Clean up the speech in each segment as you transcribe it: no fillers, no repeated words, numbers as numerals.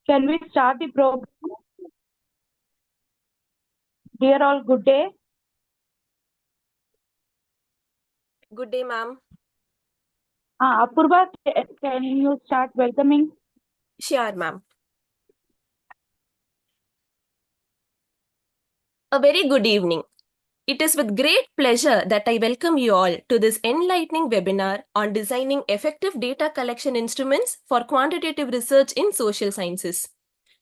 Can we start the program? Dear all, good day. Good day, ma'am. Apurva, can you start welcoming? Sure, ma'am. A very good evening. It is with great pleasure that I welcome you all to this enlightening webinar on designing effective data collection instruments for quantitative research in social sciences.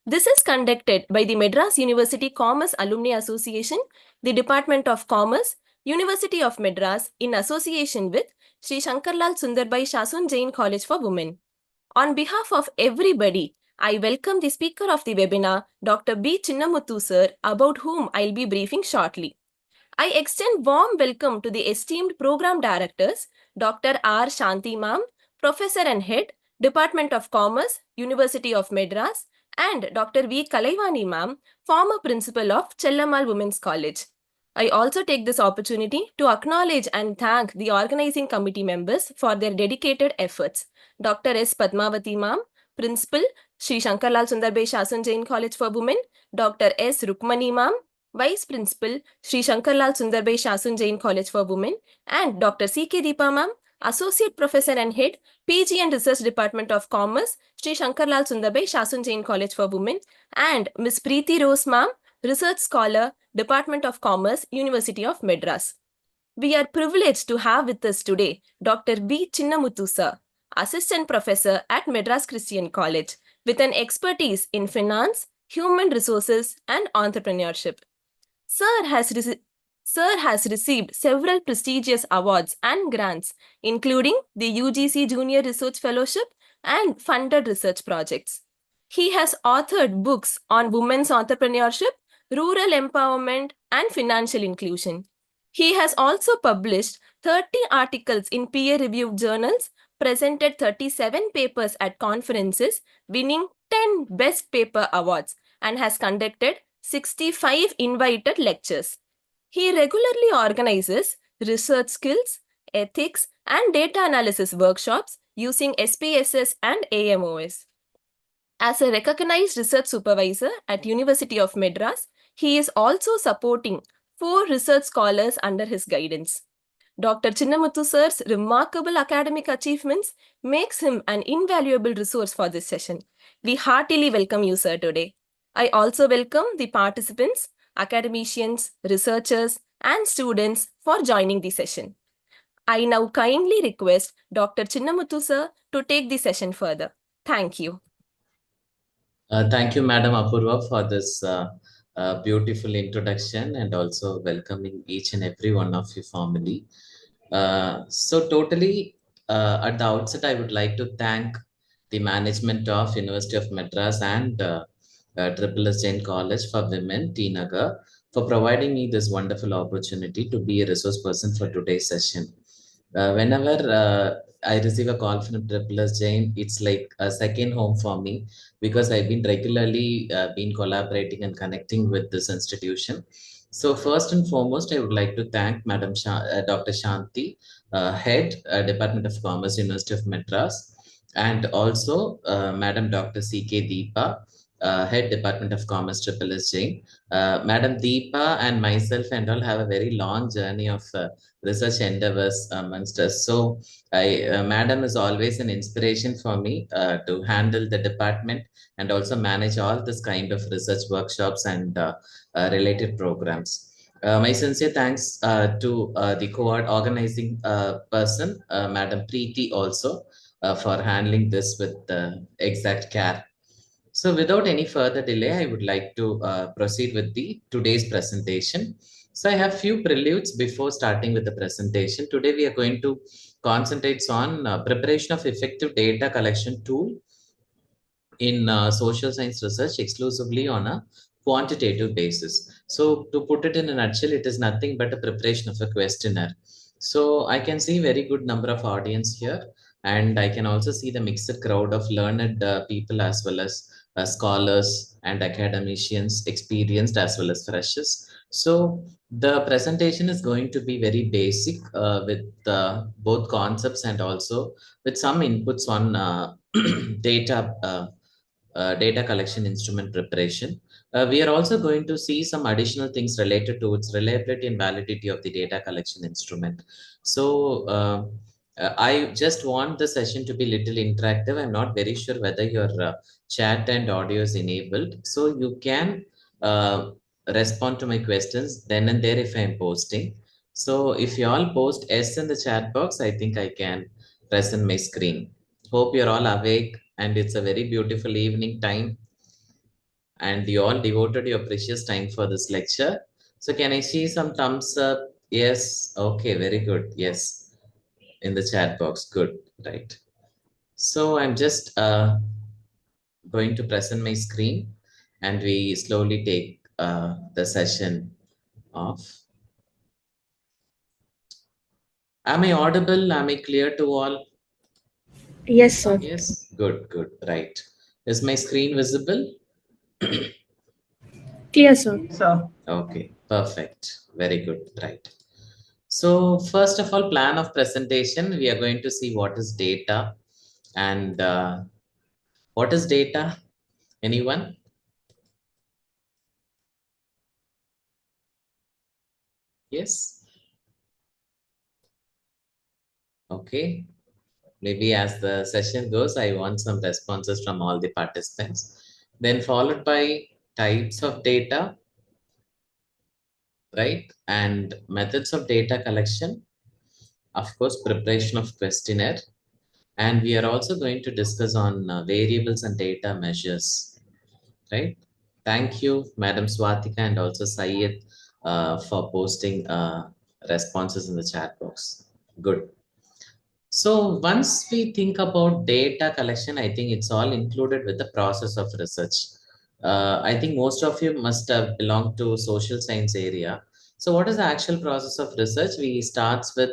This is conducted by the Madras University Commerce Alumni Association, the Department of Commerce, University of Madras, in association with Sri Shankarlal Sundarbai Shasun Jain College for Women. On behalf of everybody, I welcome the speaker of the webinar, Dr. B. Chinna sir, about whom I'll be briefing shortly. I extend warm welcome to the esteemed program directors, Dr. R. Shanti Ma'am, Professor and Head, Department of Commerce, University of Madras, and Dr. V. Kalaivani Ma'am, former Principal of Chellamal Women's College. I also take this opportunity to acknowledge and thank the organizing committee members for their dedicated efforts. Dr. S. Padmavati Ma'am, Principal, Sri Shankarlal Sundarbai Shasun Jain College for Women, Dr. S. Rukmani Ma'am, Vice Principal, Sri Shankarlal Sundarbai Shasun Jain College for Women, and Dr. C.K. Deepa Ma'am, Associate Professor and Head, PG and Research Department of Commerce, Sri Shankarlal Sundarbai Shasun Jain College for Women, and Ms. Preeti Rose Ma'am, Research Scholar, Department of Commerce, University of Madras. We are privileged to have with us today Dr. B. Chinna sir, Assistant Professor at Madras Christian College, with an expertise in finance, human resources, and entrepreneurship. Sir has, Sir has received several prestigious awards and grants, including the UGC Junior Research Fellowship and funded research projects. He has authored books on women's entrepreneurship, rural empowerment, and financial inclusion. He has also published 30 articles in peer reviewed journals, presented 37 papers at conferences, winning 10 Best Paper Awards, and has conducted 65 invited lectures. He regularly organizes research skills, ethics, and data analysis workshops using SPSS and AMOS. As a recognized research supervisor at University of Madras, he is also supporting 4 research scholars under his guidance. Dr. Chinnamuthu sir's remarkable academic achievements makes him an invaluable resource for this session. We heartily welcome you, sir, today. I also welcome the participants, academicians, researchers, and students for joining the session. I now kindly request Dr. Chinnamuthu sir to take the session further. Thank you. Thank you, Madam Apurva, for this beautiful introduction and also welcoming each and every one of you formally. At the outset, I would like to thank the management of University of Madras and Triple S Jain College for Women, T. Nagar, for providing me this wonderful opportunity to be a resource person for today's session. Whenever I receive a call from Triple S Jain, it's like a second home for me because I've been regularly been collaborating and connecting with this institution. So first and foremost, I would like to thank Dr. Shanti, Head, Department of Commerce, University of Madras, and also Madam Dr. C.K. Deepa, Head, Department of Commerce, Triple S Jain. Madam Deepa and myself and all have a very long journey of research endeavors amongst us. So, Madam is always an inspiration for me to handle the department and also manage all this kind of research workshops and related programs. My sincere thanks to the co-organizing person, Madam Preeti, also for handling this with exact care. So without any further delay, I would like to proceed with the today's presentation. So I have few preludes before starting with the presentation. Today we are going to concentrate on preparation of effective data collection tool in social science research exclusively on a quantitative basis. So to put it in a nutshell, it is nothing but a preparation of a questionnaire. So I can see very good number of audience here, and I can also see the mixed crowd of learned people as well as scholars and academicians, experienced as well as freshers. So the presentation is going to be very basic with both concepts and also with some inputs on data data collection instrument preparation. We are also going to see some additional things related to its reliability and validity of the data collection instrument. So I just want the session to be little interactive. I'm not very sure whether your chat and audio is enabled. So you can respond to my questions then and there if I'm posting. So if you all post S in the chat box, I think I can present my screen. Hope you're all awake and it's a very beautiful evening time and you all devoted your precious time for this lecture. So can I see some thumbs up? Yes. Okay, very good. Yes. In the chat box. Good. Right. So I'm just going to present my screen and we slowly take the session off. Am I audible? Am I clear to all? Yes, sir. Yes. Good, good. Right. Is my screen visible? Clear, sir. Okay, perfect. Very good. Right. So first of all, plan of presentation, we are going to see what is data and what is data? Anyone? Yes. Okay. Maybe as the session goes, I want some responses from all the participants. Then followed by types of data, right? And methods of data collection. Of course, preparation of questionnaire. And we are also going to discuss on variables and data measures, right? Thank you, Madam Swatika and also Syed for posting responses in the chat box. Good. So once we think about data collection, I think it's all included with the process of research. I think most of you must have belonged to social science area. So what is the actual process of research? We starts with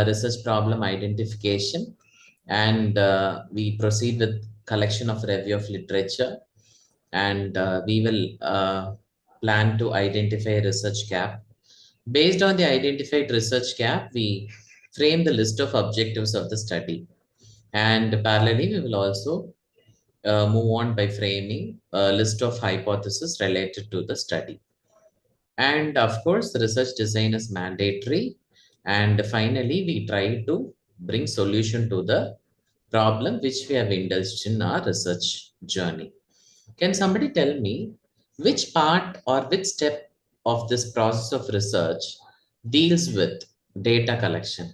research problem identification and we proceed with collection of review of literature and we will plan to identify a research gap. Based on the identified research gap, we frame the list of objectives of the study. And parallelly, we will also move on by framing a list of hypotheses related to the study. And of course, the research design is mandatory. And finally, we try to bring solution to the problem which we have indulged in our research journey. Can somebody tell me which part or which step of this process of research deals with data collection?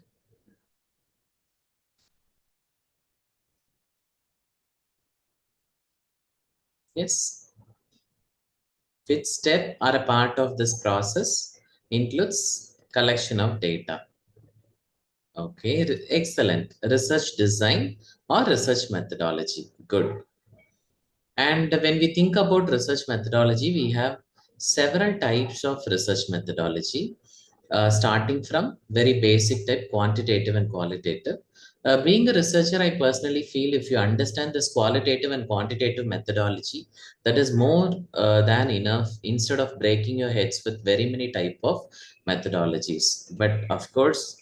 Yes. Which step or a part of this process includes collection of data? Okay, excellent. Research design or research methodology. Good. And when we think about research methodology, we have several types of research methodology, starting from very basic type, quantitative and qualitative. Being a researcher, I personally feel if you understand this qualitative and quantitative methodology, that is more than enough instead of breaking your heads with very many type of methodologies. But of course,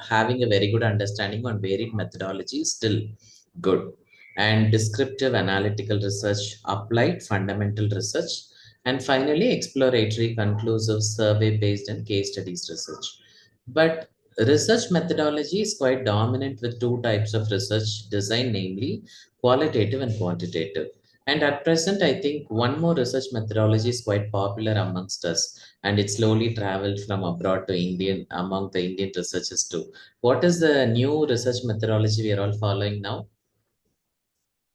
having a very good understanding on varied methodology is still good. And descriptive analytical research, applied fundamental research, and finally exploratory, conclusive, survey based and case studies research. But research methodology is quite dominant with two types of research design, namely qualitative and quantitative. And at present, I think one more research methodology is quite popular amongst us, and it slowly traveled from abroad to Indian among the Indian researchers too. What is the new research methodology we are all following now,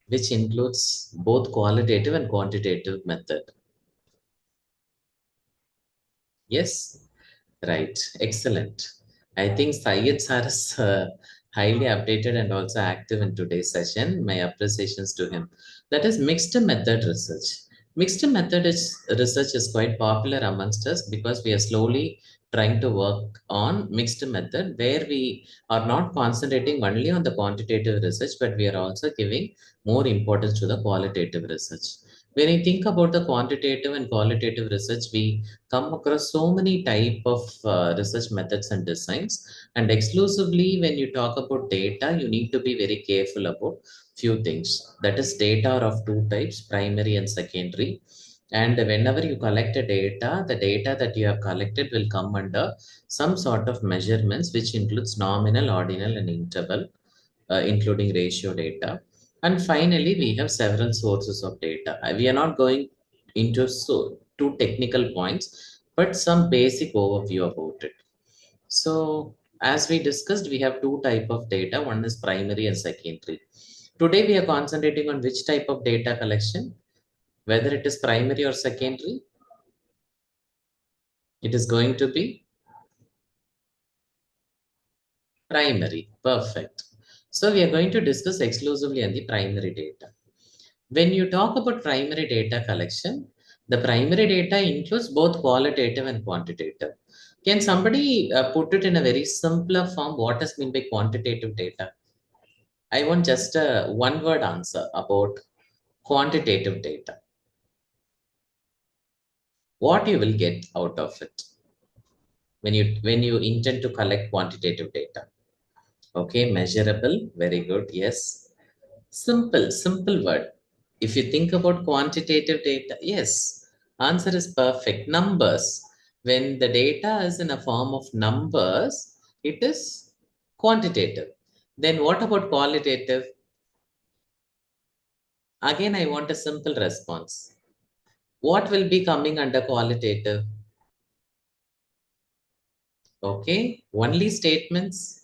which includes both qualitative and quantitative method? Yes, right. Excellent. I think Syed sir is highly updated and also active in today's session. My appreciations to him. That is mixed method research. Mixed method research is quite popular amongst us because we are slowly trying to work on mixed method where we are not concentrating only on the quantitative research, but we are also giving more importance to the qualitative research. When you think about the quantitative and qualitative research, we come across so many type of research methods and designs. And exclusively, when you talk about data, you need to be very careful about few things. That is, data are of two types: primary and secondary. And whenever you collect a data, the data that you have collected will come under some sort of measurements, which includes nominal, ordinal, and interval, including ratio data. And finally, we have several sources of data. We are not going into two technical points, but some basic overview about it. So, as we discussed, we have two type of data. One is primary and secondary. Today, we are concentrating on which type of data collection, whether it is primary or secondary. It is going to be primary. Perfect. So, we are going to discuss exclusively on the primary data. When you talk about primary data collection, the primary data includes both qualitative and quantitative. Can somebody put it in a very simpler form? What is meant by quantitative data? I want just a one word answer about quantitative data. What you will get out of it when you intend to collect quantitative data. Okay, measurable, very good. Yes. Simple word. If you think about quantitative data, yes, answer is perfect. Numbers. When the data is in a form of numbers, it is quantitative. Then what about qualitative? Again, I want a simple response. What will be coming under qualitative? Okay, only statements.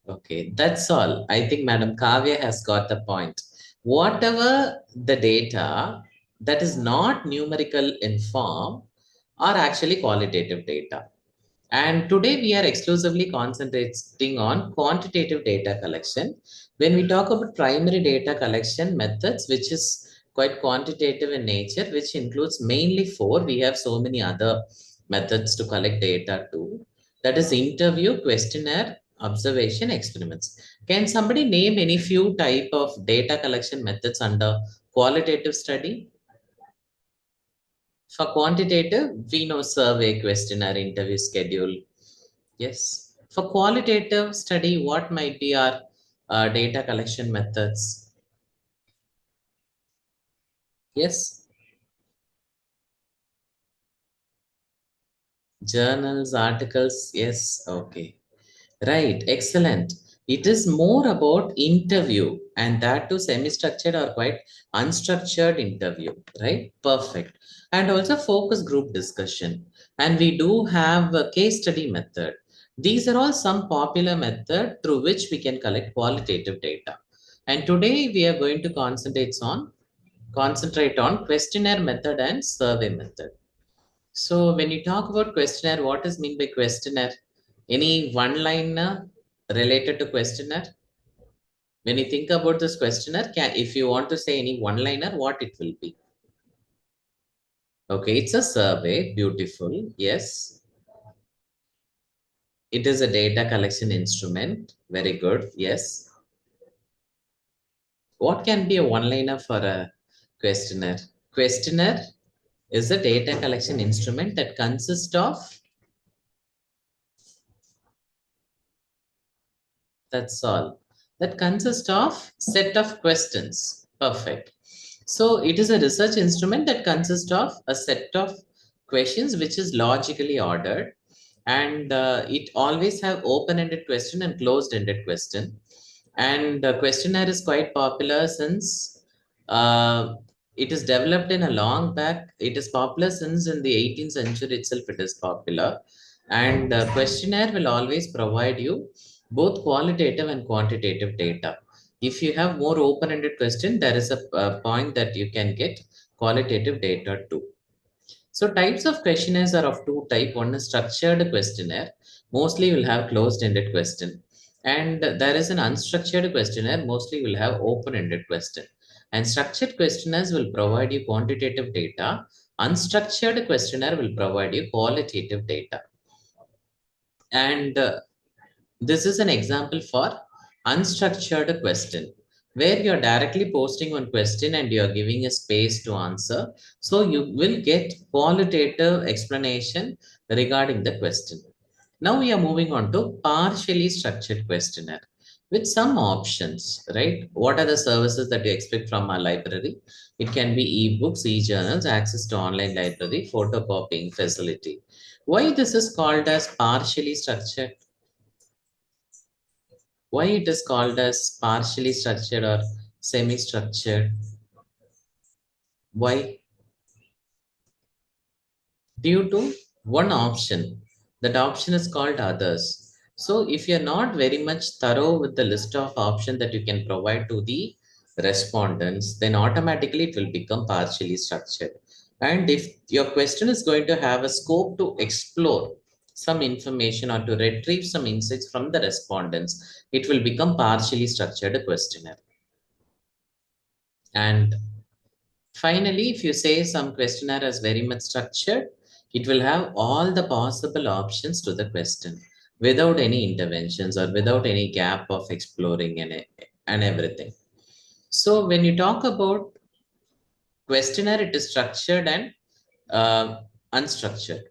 Okay, that's all. I think Madam Kavya has got the point. Whatever the data that is not numerical in form are actually qualitative data. And today we are exclusively concentrating on quantitative data collection. When we talk about primary data collection methods, which is quite quantitative in nature, which includes mainly four, we have so many other methods to collect data too. That is interview, questionnaire, observation, experiments. Can somebody name any few type of data collection methods under qualitative study? For quantitative, we know survey, questionnaire, interview, schedule. Yes. For qualitative study, what might be our data collection methods? Yes. Journals, articles. Yes. Okay. Right. Excellent. It is more about interview, and that too semi-structured or quite unstructured interview. Right. Perfect. And also focus group discussion. And we do have a case study method. These are all some popular method through which we can collect qualitative data. And today we are going to concentrate on questionnaire method and survey method. So when you talk about questionnaire, what is mean by questionnaire? Any one liner related to questionnaire? When you think about this questionnaire, if you want to say any one liner, what it will be? Okay, it's a survey. Beautiful. Yes. It is a data collection instrument. Very good. Yes. What can be a one liner for a questionnaire? Questionnaire is a data collection instrument that consists of, that's all, that consists of set of questions. Perfect. So it is a research instrument that consists of a set of questions which is logically ordered, and it always have open-ended question and closed-ended question. And the questionnaire is quite popular since it is developed in a long back. It is popular since in the 18th century itself. It is popular, and questionnaire will always provide you both qualitative and quantitative data. If you have more open-ended question, there is a point that you can get qualitative data too. So types of questionnaires are of two type. One is structured questionnaire. Mostly you will have closed-ended question. And there is an unstructured questionnaire. Mostly you will have open-ended question. And structured questionnaires will provide you quantitative data. Unstructured questionnaire will provide you qualitative data. And this is an example for unstructured question. where you're directly posting one question and you're giving a space to answer. So you will get qualitative explanation regarding the question. Now we are moving on to partially structured questionnaire with some options, right? What are the services that you expect from our library? It can be ebooks, e-journals, access to online library, photocopying facility. Why this is called as partially structured? Why it is called as partially structured or semi-structured? Why? Due to one option. That option is called others. So if you're not very much thorough with the list of options that you can provide to the respondents, then automatically it will become partially structured. And if your question is going to have a scope to explore some information or to retrieve some insights from the respondents, it will become partially structured questionnaire. And finally, if you say some questionnaire is very much structured, it will have all the possible options to the question without any interventions or without any gap of exploring and everything. So when you talk about questionnaire, it is structured and unstructured.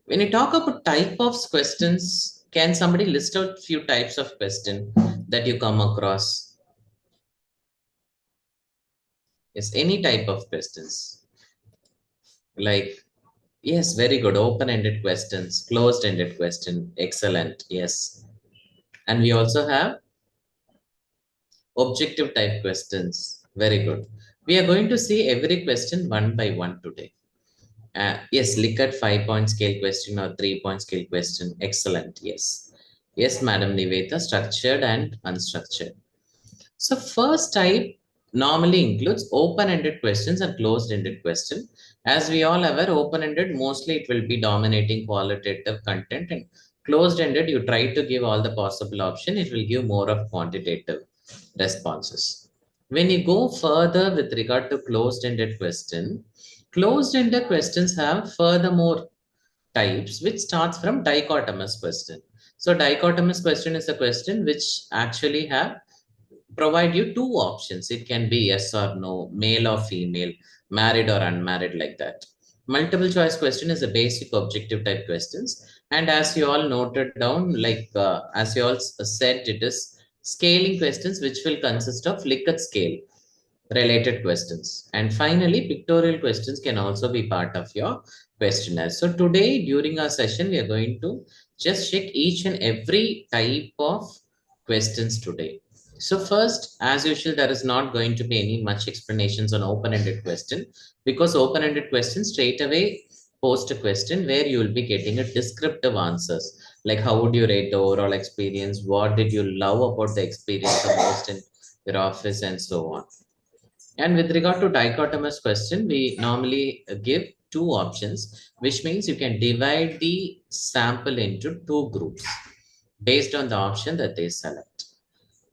When you talk about type of questions, can somebody list out few types of question that you come across? Yes, any type of questions. Like, yes, very good. Open-ended questions, closed-ended question. Excellent. Yes. And we also have objective type questions. Very good. We are going to see every question one by one today. Yes, Likert 5-point scale question or 3-point scale question. Excellent. Yes. Yes, Madam Niveta, structured and unstructured. So first type normally includes open-ended questions and closed-ended question. As we all aware, open-ended mostly it will be dominating qualitative content, and closed-ended you try to give all the possible option. It will give more of quantitative responses. When you go further with regard to closed-ended question, closed-ended questions have furthermore types which starts from dichotomous question. So dichotomous question is a question which actually have provide you two options. It can be yes or no, male or female, married or unmarried, like that. Multiple choice question is a basic objective type questions. And as you all noted down, like as you all said, it is scaling questions, which will consist of Likert scale related questions. And finally, pictorial questions can also be part of your questionnaire. So today, during our session, we are going to just check each and every type of questions today. So first, as usual, there is not going to be any much explanations on open-ended question, because open-ended questions straight away post a question where you will be getting a descriptive answers, like how would you rate the overall experience, what did you love about the experience the most in your office, and so on. And with regard to dichotomous question, we normally give two options, which means you can divide the sample into two groups based on the option that they select.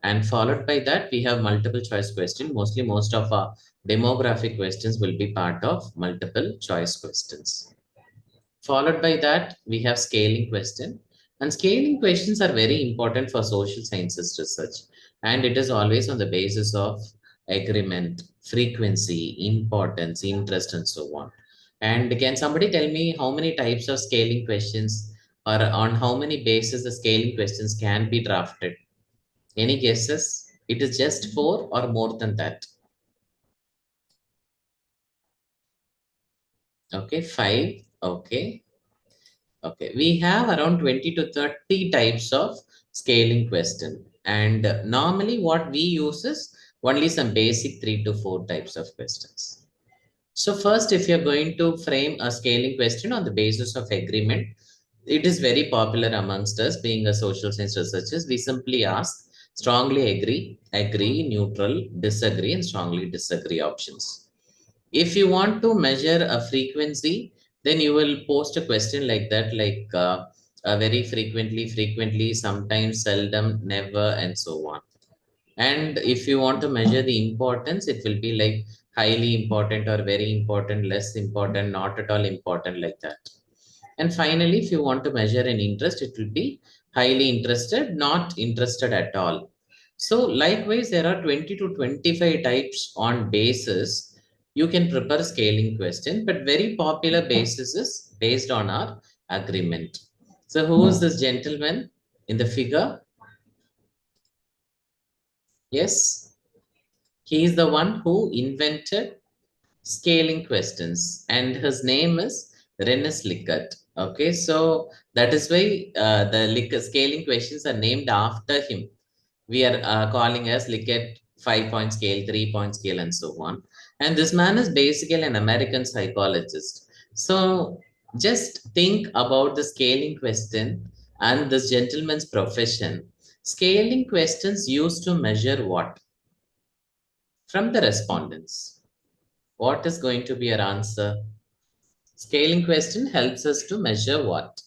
And followed by that, we have multiple choice question. Mostly, most of our demographic questions will be part of multiple choice questions. Followed by that, we have scaling question. And scaling questions are very important for social sciences research. And it is always on the basis of agreement, frequency, importance, interest, and so on. And can somebody tell me how many types of scaling questions or on how many bases the scaling questions can be drafted? Any guesses? It is just 4 or more than that? Okay, 5. Okay. Okay, we have around 20 to 30 types of scaling question. And normally what we use is only some basic 3 to 4 types of questions. So first, if you're going to frame a scaling question on the basis of agreement, it is very popular amongst us being a social science researchers. We simply ask strongly agree, agree, neutral, disagree, and strongly disagree options. If you want to measure a frequency, then you will post a question like that, like very frequently, frequently, sometimes, seldom, never, and so on. And if you want to measure the importance, it will be like highly important or very important, less important, not at all important, like that. And finally, if you want to measure an interest, it will be highly interested, not interested at all. So likewise, there are 20 to 25 types on basis. You can prepare scaling question, but very popular basis is based on our agreement. So who is this gentleman in the figure? Yes, he is the one who invented scaling questions, and his name is Rennes Likert. Okay, so that is why the Likert scaling questions are named after him. We are calling as Likert 5-point scale, 3-point scale, and so on. And this man is basically an American psychologist. So just think about the scaling question and this gentleman's profession. Scaling questions used to measure what? From the respondents. What is going to be our answer? Scaling question helps us to measure what?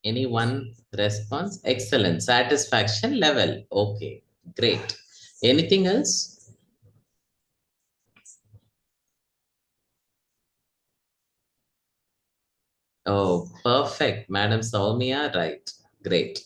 Any one response? Excellent. Satisfaction level. Okay, great. Anything else? Oh, perfect. Madam Saumya, right. Great.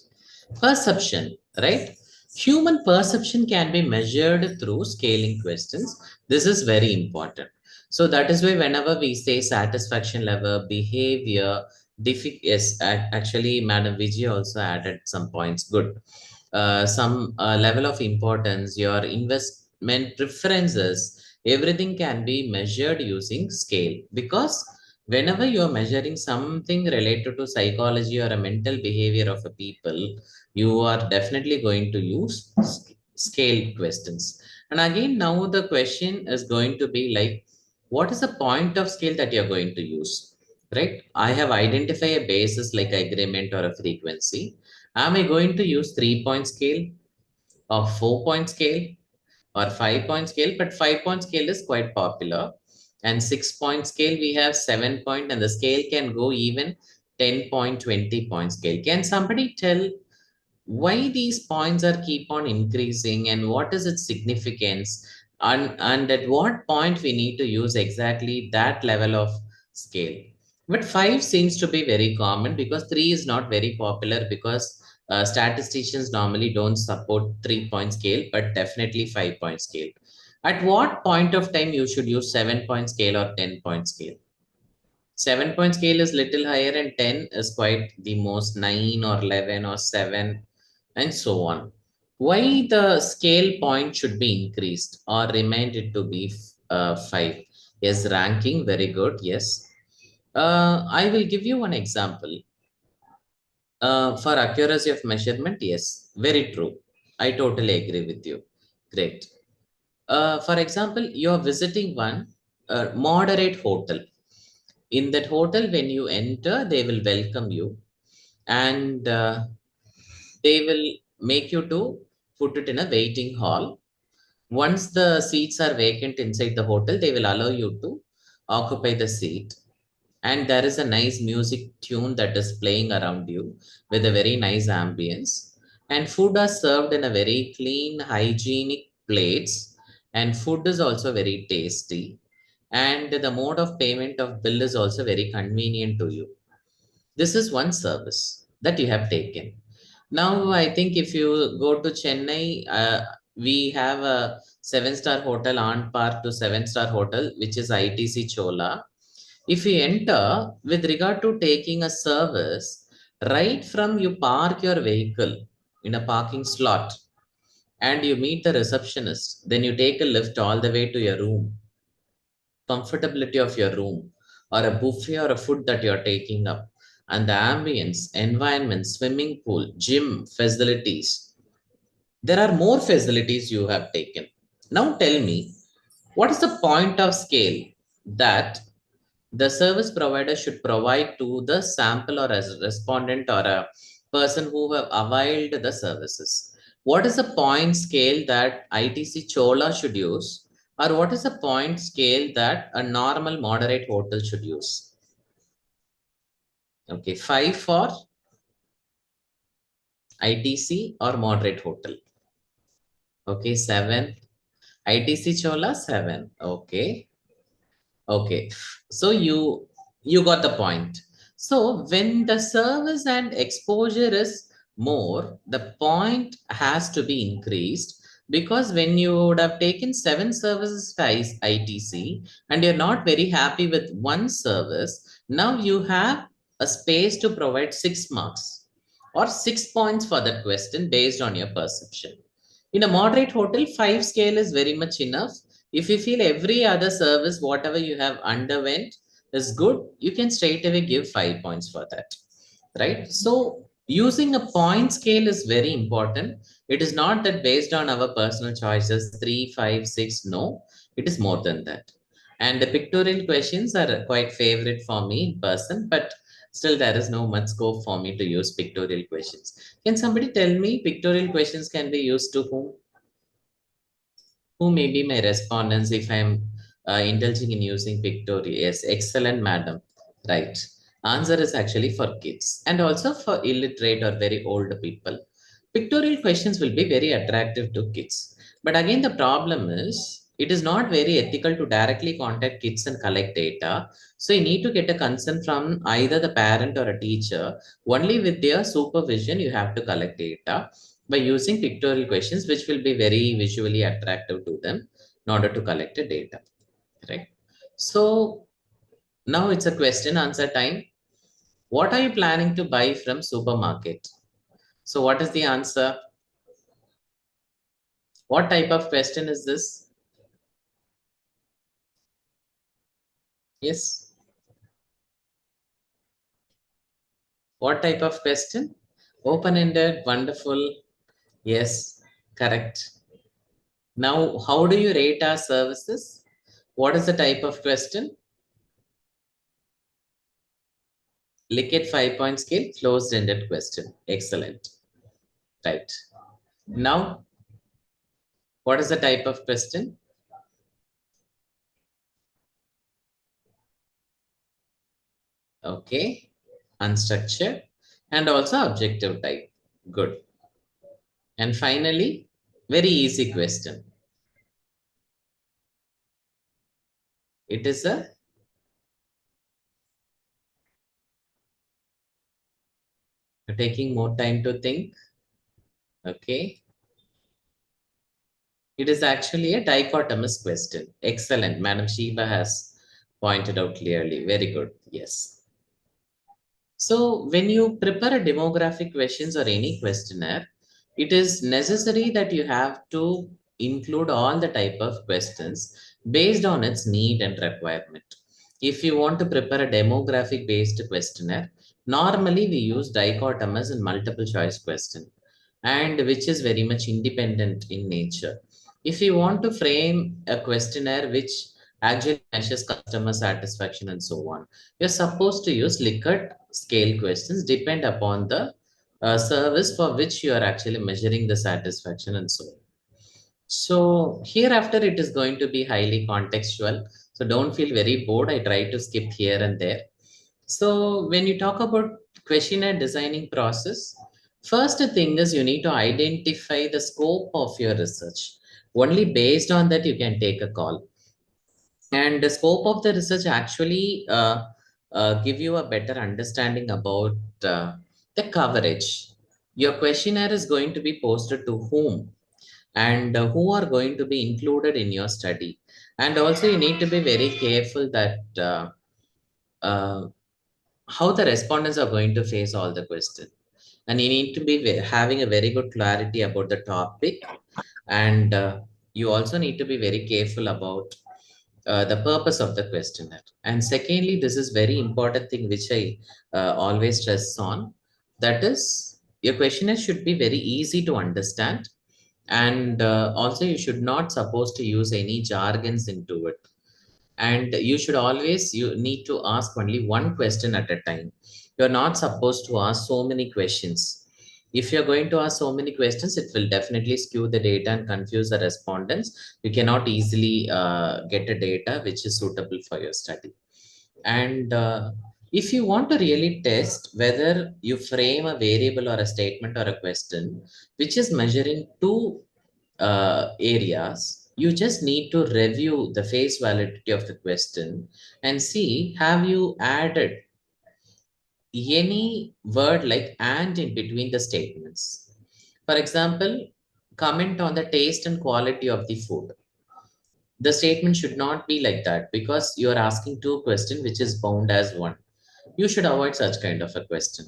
Perception, right? Human perception can be measured through scaling questions. This is very important. So that is why whenever we say satisfaction level, behavior, yes, actually, Madam Vijay also added some points. Good. Some level of importance, your investment preferences, everything can be measured using scale, because whenever you're measuring something related to psychology or a mental behavior of a people, you are definitely going to use scale questions. And again, now the question is going to be like, what is the point of scale that you're going to use? Right? I have identified a basis like agreement or a frequency. Am I going to use 3-point scale or 4-point scale or 5-point scale? But 5-point scale is quite popular. And 6-point scale, we have 7-point, and the scale can go even 10-point, 20-point scale. Can somebody tell why these points are keep on increasing and what is its significance, and at what point we need to use exactly that level of scale? But 5 seems to be very common, because 3 is not very popular, because statisticians normally don't support 3-point scale, but definitely 5-point scale. At what point of time you should use 7-point scale or 10-point scale? 7-point scale is little higher, and 10 is quite the most, 9 or 11 or 7, and so on. Why the scale point should be increased or remained it to be 5? Yes, ranking, very good. Yes. I will give you one example. For accuracy of measurement, yes, very true. I totally agree with you. Great. For example, you are visiting one moderate hotel. In that hotel, when you enter, they will welcome you, and they will make you to put it in a waiting hall. Once the seats are vacant inside the hotel, they will allow you to occupy the seat. And there is a nice music tune that is playing around you with a very nice ambience. And food are served in a very clean, hygienic plates. And food is also very tasty. And the mode of payment of bill is also very convenient to you. This is one service that you have taken. Now, I think if you go to Chennai, we have a seven-star hotel on par to seven-star hotel, which is ITC Chola. If you enter with regard to taking a service, right from you park your vehicle in a parking slot and you meet the receptionist, then you take a lift all the way to your room, comfortability of your room, or a buffet or a food that you're taking up, and the ambience, environment, swimming pool, gym, facilities. There are more facilities you have taken. Now tell me, what is the point of scale that the service provider should provide to the sample or as respondent or a person who have availed the services? What is the point scale that ITC Chola should use, or what is the point scale that a normal moderate hotel should use? Okay, 5 for ITC or moderate hotel. Okay, 7. ITC Chola 7. Okay. Okay. So you got the point. So when the service and exposure is more, the point has to be increased, because when you would have taken 7 services for ITC and you're not very happy with one service, now you have a space to provide 6 marks or 6 points for that question based on your perception. In a moderate hotel, 5 scale is very much enough. If you feel every other service, whatever you have underwent, is good, you can straight away give 5 points for that, right? So using a point scale is very important. It is not that based on our personal choices, 3, 5, 6. No, it is more than that. And the pictorial questions are quite favorite for me in person, but still there is no much scope for me to use pictorial questions. Can somebody tell me pictorial questions can be used to whom? Who may be my respondents if I'm indulging in using pictorial? Yes, excellent, madam. Right. Answer is actually for kids and also for illiterate or very old people. Pictorial questions will be very attractive to kids. But again, the problem is it is not very ethical to directly contact kids and collect data. So you need to get a consent from either the parent or a teacher. Only with their supervision, you have to collect data by using pictorial questions, which will be very visually attractive to them in order to collect the data, right? So now it's a question answer time. What are you planning to buy from supermarket? So what is the answer? What type of question is this? Yes. What type of question? Open-ended, wonderful. Yes, correct. Now, how do you rate our services? What is the type of question? Likert 5-point scale, closed-ended question. Excellent. Right. Now, what is the type of question? Okay. Unstructured and also objective type. Good. And finally, very easy question. It is a taking more time to think. Okay. It is actually a dichotomous question. Excellent. Madam Shiva has pointed out clearly. Very good. Yes. So when you prepare a demographic questions or any questionnaire, it is necessary that you have to include all the type of questions based on its need and requirement. If you want to prepare a demographic based questionnaire, normally we use dichotomous and multiple choice question, and which is very much independent in nature. If you want to frame a questionnaire which actually measures customer satisfaction and so on, you're supposed to use Likert scale questions depend upon the service for which you are actually measuring the satisfaction and so on. So hereafter it is going to be highly contextual. So don't feel very bored. I try to skip here and there. So when you talk about questionnaire designing process, first thing is you need to identify the scope of your research. Only based on that you can take a call. And the scope of the research actually give you a better understanding about the coverage. Your questionnaire is going to be posted to whom, and who are going to be included in your study. And also you need to be very careful that uh, how the respondents are going to face all the questions. And you need to be having a very good clarity about the topic. And you also need to be very careful about the purpose of the questionnaire. And secondly, this is very important thing which I always stress on. That is, your questionnaire should be very easy to understand, and also you should not supposed to use any jargons into it. And you should always you need to ask only one question at a time. You're not supposed to ask so many questions. If you're going to ask so many questions, it will definitely skew the data and confuse the respondents. You cannot easily get a data which is suitable for your study. And if you want to really test whether you frame a variable or a statement or a question which is measuring two areas, you just need to review the face validity of the question and see, have you added any word like and in between the statements. For example, comment on the taste and quality of the food. The statement should not be like that because you are asking two questions which is bound as one. You should avoid such kind of a question.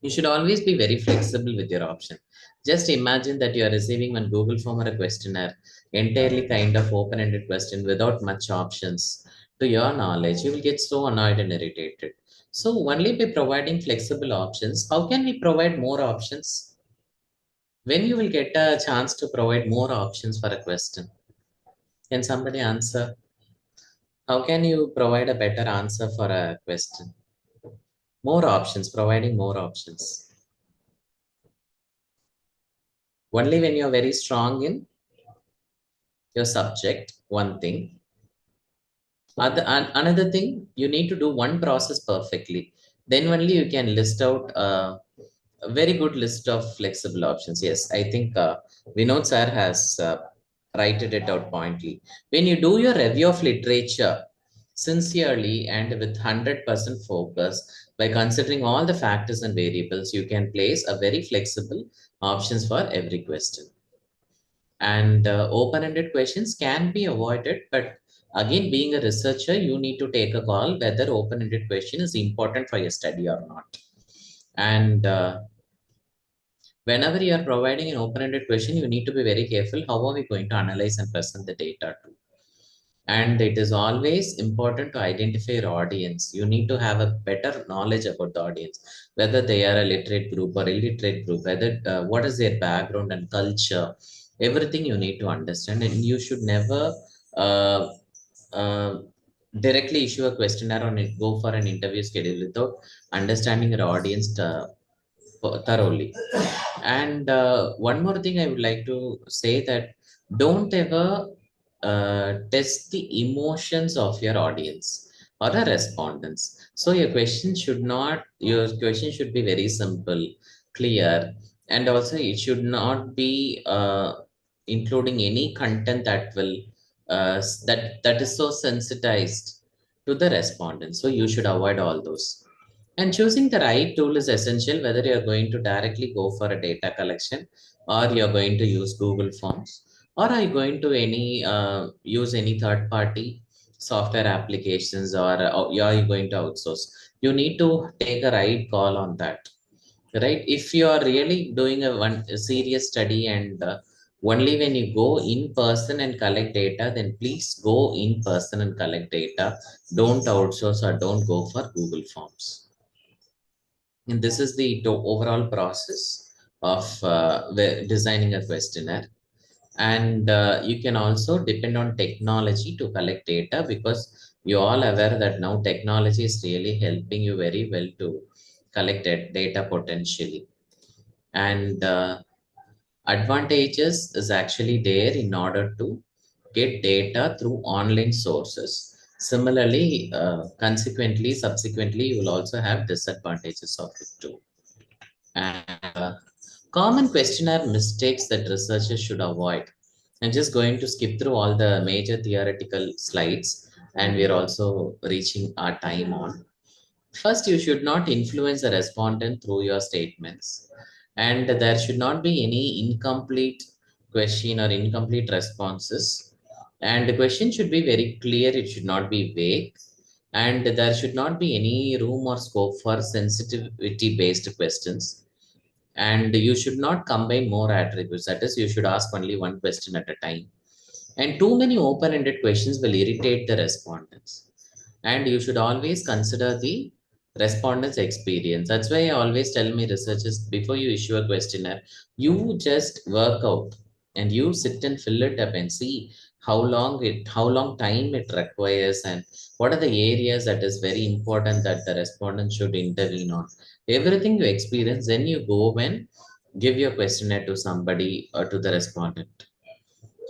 You should always be very flexible with your option. Just imagine that you are receiving one Google form or a questionnaire, entirely kind of open-ended question without much options. To your knowledge, you will get so annoyed and irritated. So only by providing flexible options, how can we provide more options? When you will get a chance to provide more options for a question? Can somebody answer? How can you provide a better answer for a question? More options, providing more options. Only when you're very strong in your subject, one thing. Another thing, you need to do one process perfectly. Then only you can list out a very good list of flexible options. Yes, I think Vinod sir has written it out pointly. When you do your review of literature sincerely and with 100% focus, by considering all the factors and variables, you can place a very flexible options for every question. And open-ended questions can be avoided, but again, being a researcher, you need to take a call whether open-ended question is important for your study or not. And whenever you are providing an open-ended question, you need to be very careful how are we going to analyze and present the data to. And it is always important to identify your audience. You need to have a better knowledge about the audience, whether they are a literate group or illiterate group, whether what is their background and culture. Everything you need to understand, and you should never uh, uh, directly issue a questionnaire or go for an interview schedule without understanding your audience thoroughly. And one more thing I would like to say that don't ever test the emotions of your audience or the respondents. So your question should be very simple, clear, and also it should not be including any content that will that is so sensitized to the respondent. So you should avoid all those. And choosing the right tool is essential, whether you're going to directly go for a data collection or you're going to use Google Forms or are you going to use any third party software applications or are you going to outsource? You need to take a right call on that, right? If you are really doing a serious study and only when you go in person and collect data, then please go in person and collect data. Don't outsource or don't go for Google Forms. And this is the overall process of designing a questionnaire. And you can also depend on technology to collect data because you all aware that now technology is really helping you very well to collect data potentially. And advantages is actually there in order to get data through online sources. Similarly, subsequently, you will also have disadvantages of it too. And common questionnaire mistakes that researchers should avoid. I'm just going to skip through all the major theoretical slides, and we're also reaching our time on. First, you should not influence the respondent through your statements, and there should not be any incomplete question or incomplete responses. And the question should be very clear, it should not be vague, and there should not be any room or scope for sensitivity based questions, and you should not combine more attributes. That is, you should ask only one question at a time, and too many open-ended questions will irritate the respondents, and you should always consider the respondents experience. That's why I always tell my researchers, before you issue a questionnaire, you just work out and you sit and fill it up and see how long time it requires and what are the areas that is very important that the respondent should intervene on. Everything you experience, then you go and give your questionnaire to somebody or to the respondent.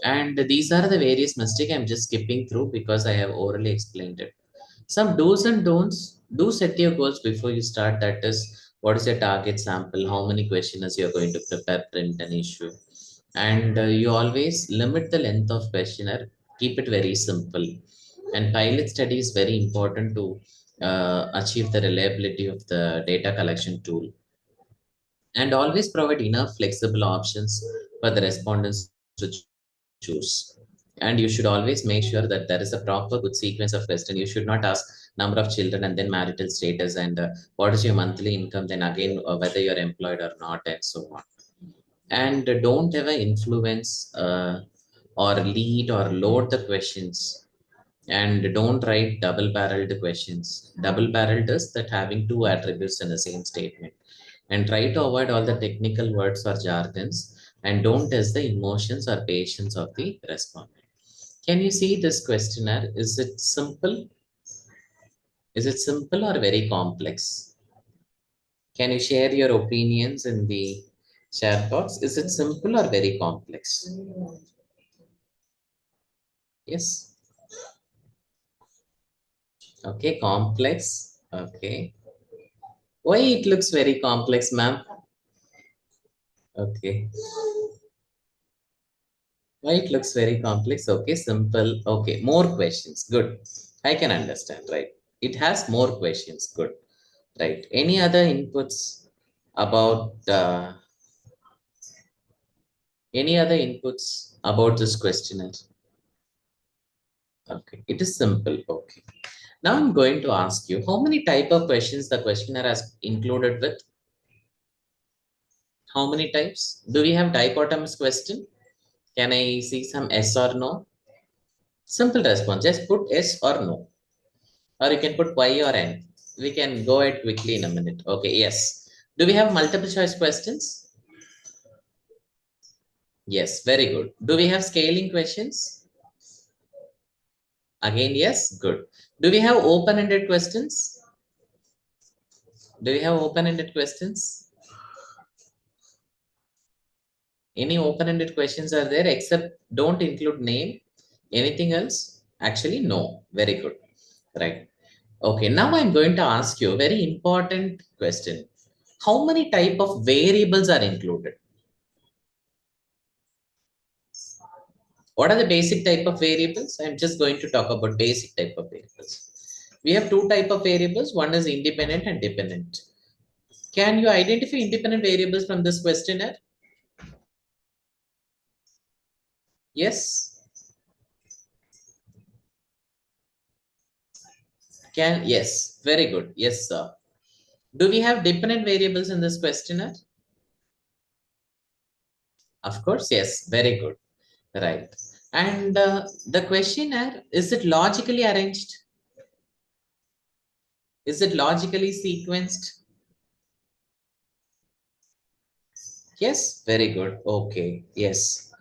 And these are the various mistakes I'm just skipping through because I have orally explained it. Some do's and don'ts. Do set your goals before you start. That is, what is your target sample? How many questionnaires you're going to prepare, print, and issue? And you always limit the length of questionnaire. Keep it very simple. And pilot study is very important to achieve the reliability of the data collection tool, and always provide enough flexible options for the respondents to choose. And you should always make sure that there is a proper good sequence of questions. You should not ask number of children and then marital status and what is your monthly income, then again whether you're employed or not, and so on. And don't ever influence or lead or load the questions, and don't write double-barreled questions. Double-barreled is that having two attributes in the same statement. And try to avoid all the technical words or jargons, and don't test the emotions or patience of the respondent. Can you see this questionnaire? Is it simple? Is it simple or very complex? Can you share your opinions in the chat box? Is it simple or very complex? Yes. Okay, complex. Okay. Why it looks very complex, ma'am? Okay. Why it looks very complex? Okay, simple. Okay, more questions. Good. I can understand, right? It has more questions. Good. Right. Any other inputs about this questionnaire? Okay, it is simple. Okay. Now I'm going to ask you how many type of questions the questionnaire has included with. How many types? Do we have dichotomous question? Can I see some yes or no? Simple response. Just put yes or no. Or you can put Y or N. We can go ahead quickly in a minute. Okay, yes. Do we have multiple choice questions? Yes, very good. Do we have scaling questions? Again, yes, good. Do we have open-ended questions? Do we have open-ended questions? Any open-ended questions are there except don't include name? Anything else? Actually, no. Very good. Right. Okay, now I'm going to ask you a very important question. How many type of variables are included? What are the basic type of variables? I'm just going to talk about basic type of variables. We have two type of variables. One is independent and dependent. Can you identify independent variables from this questionnaire? Yes. Yes, very good. Yes, sir. Do we have dependent variables in this questionnaire? Of course, yes. Very good. Right. And the questionnaire, is it logically arranged? Is it logically sequenced? Yes, very good. Okay, yes.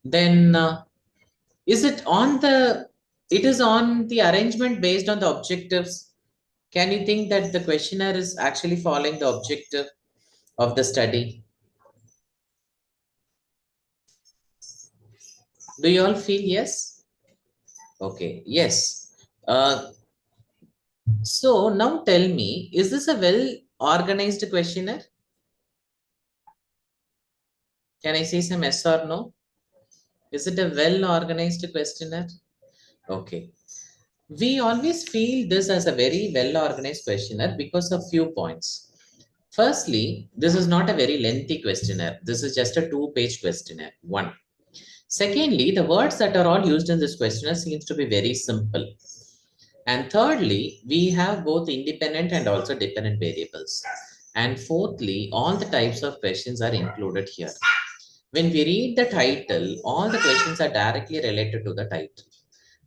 Then is it on it is on the arrangement based on the objectives? Can you think that the questionnaire is actually following the objective of the study? Do you all feel yes? Okay, yes. So now tell me, is this a well organized questionnaire? Can I say some yes or no? Is it a well organized questionnaire? Okay. We always feel this as a very well organized questionnaire because of few points. Firstly, this is not a very lengthy questionnaire. This is just a two-page questionnaire. One. Secondly, the words that are all used in this questionnaire seems to be very simple. And thirdly, we have both independent and also dependent variables. And fourthly, all the types of questions are included here. When we read the title, all the questions are directly related to the title.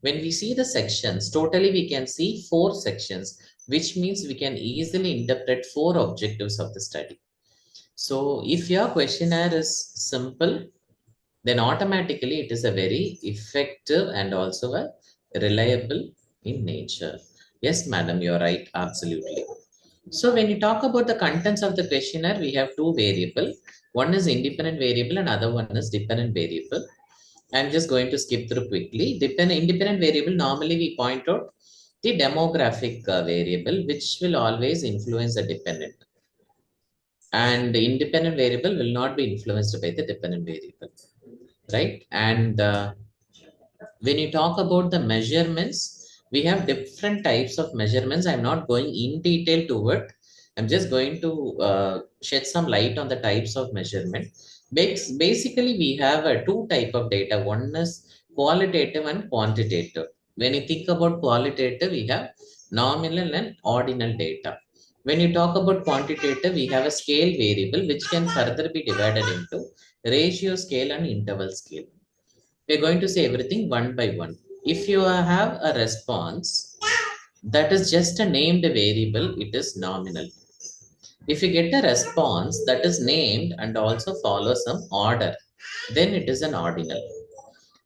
When we see the sections, totally we can see 4 sections, which means we can easily interpret 4 objectives of the study. So if your questionnaire is simple, then automatically it is a very effective and also a reliable in nature. Yes, madam, you're right. Absolutely. So when you talk about the contents of the questionnaire, we have two variables. One is independent variable and other one is dependent variable. I'm just going to skip through quickly. Independent variable, normally we point out the demographic variable, which will always influence the dependent. And the independent variable will not be influenced by the dependent variable, right? And when you talk about the measurements, we have different types of measurements. I'm not going in detail to it. I'm just going to shed some light on the types of measurement. Basically, we have two type of data. One is qualitative and quantitative. When you think about qualitative, we have nominal and ordinal data. When you talk about quantitative, we have a scale variable which can further be divided into ratio scale and interval scale. We're going to say everything one by one. If you have a response that is just a named variable, it is nominal. If you get a response that is named and also follows some order, then it is an ordinal.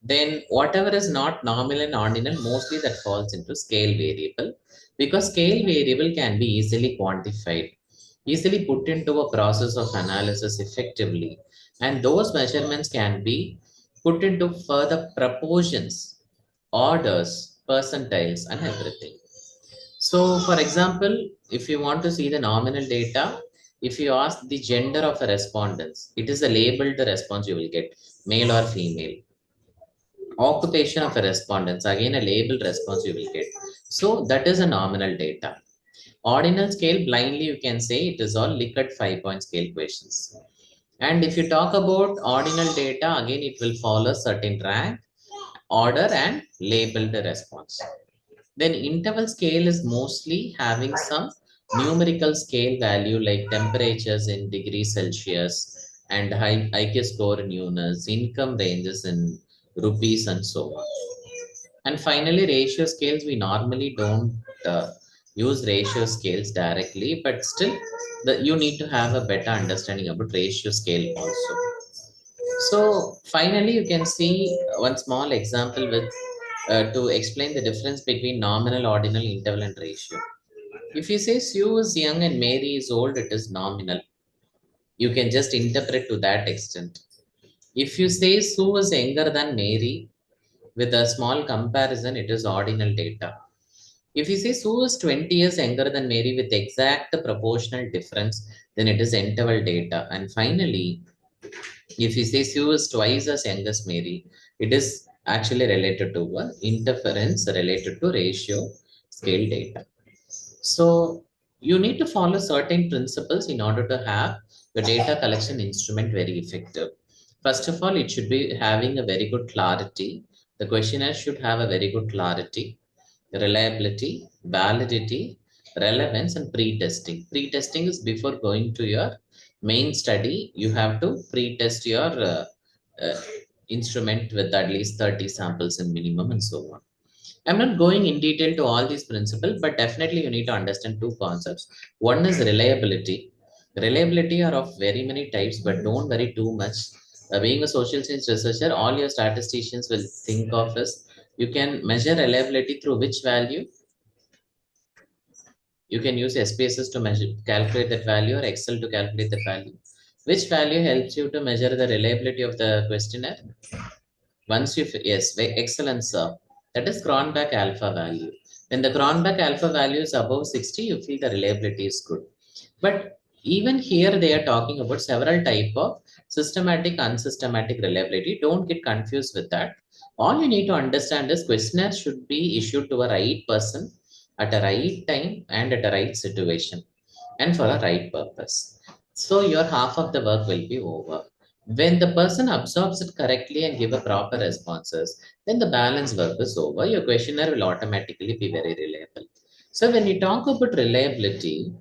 Then whatever is not nominal and ordinal, mostly that falls into scale variable, because scale variable can be easily quantified, easily put into a process of analysis effectively, and those measurements can be put into further proportions, orders, percentiles, and everything. So, for example, if you want to see the nominal data, if you ask the gender of a respondents, it is a labeled response you will get, male or female. Occupation of a respondents, again a labeled response you will get. So that is a nominal data. Ordinal scale, blindly you can say it is all Likert 5-point scale questions. And if you talk about ordinal data, again it will follow certain rank, order, and labeled response. Then interval scale is mostly having some numerical scale value like temperatures in degrees Celsius and IQ score in units, income ranges in rupees, and so on. And finally, ratio scales, we normally don't use ratio scales directly, but still you need to have a better understanding about ratio scale also. So finally, you can see one small example with to explain the difference between nominal, ordinal, interval, and ratio. If you say Sue is young and Mary is old, it is nominal. You can just interpret to that extent. If you say Sue is younger than Mary, with a small comparison, it is ordinal data. If you say Sue is 20 years younger than Mary with exact proportional difference, then it is interval data. And finally, if you say Sue is twice as young as Mary, it is actually related to interference related to ratio scale data. So you need to follow certain principles in order to have the data collection instrument very effective. First of all, it should be having a very good clarity. The questionnaire should have a very good clarity, reliability, validity, relevance, and pre-testing. Pre-testing is before going to your main study. You have to pre-test your uh, instrument with at least 30 samples in minimum, and so on. I'm not going in detail to all these principles, but definitely you need to understand two concepts. One is reliability. Reliability are of very many types, but don't worry too much. Being a social science researcher, all your statisticians will think of is you can measure reliability through which value. You can use SPSS to measure, calculate that value, or Excel to calculate that value. Which value helps you to measure the reliability of the questionnaire? Once you, yes, excellent, sir. That is Cronbach alpha value. When the Cronbach alpha value is above 60, you feel the reliability is good. But even here, they are talking about several type of systematic, unsystematic reliability. Don't get confused with that. All you need to understand is questionnaire should be issued to a right person at a right time and at a right situation and for a right purpose. So your half of the work will be over. When the person absorbs it correctly and give a proper responses, then the balance work is over. Your questionnaire will automatically be very reliable. So when you talk about reliability,